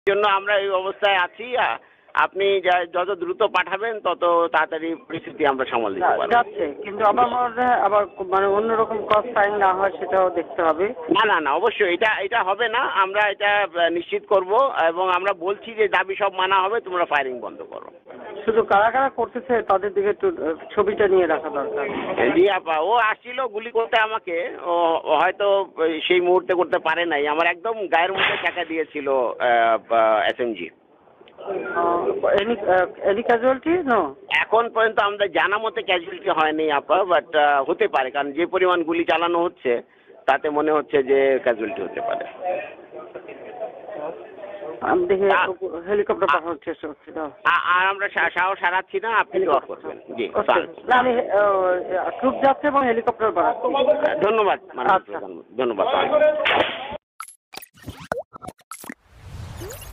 জন্য আমরা এই অবস্থায় আছি। আপনি যত দ্রুত পাঠাবেন তত তাড়াতাড়ি পরিস্থিতি আমরা সামাল দিতে পারবো। যাচ্ছে, কিন্তু আমার মনে হয় আবার মানে অন্যরকম কজ সাইন না হয় সেটাও দেখতে হবে। না অবশ্যই এটা হবে না, আমরা এটা নিশ্চিত করব এবং আমরা বলছি যে দাবি সব মানা হবে, তোমরা ফায়ারিং বন্ধ করো। শুধু কারা কারা করতেছে তাদের দিকে একটু ছবিটা নিয়ে রাখা দরকার। জি আপা, ও আসছিল গুলি করতে আমাকে, ও হয়তো সেই মুহূর্তে করতে পারে নাই, আমার একদম গায়ের মধ্যে টাকা দিয়েছিল এসএমজি। Any casualty no? এখন পর্যন্ত আমাদের জানা মতে ক্যাজুয়ালিটি হয়নি আপা, বাট হতে পারে, কারণ যে পরিমাণ গুলি চালানো হচ্ছে তাতে মনে হচ্ছে যে ক্যাজুয়ালিটি হতে পারে। আমি দেখে হেলিকপ্টার পাঠানোর চেষ্টা করছি। আর আমরা সাহস হারাচ্ছি না, আপনি দোয়া করবেন। জি আমি ট্রুপ যাচ্ছে এবং হেলিকপ্টার পাঠাচ্ছি। ধন্যবাদ, ধন্যবাদ।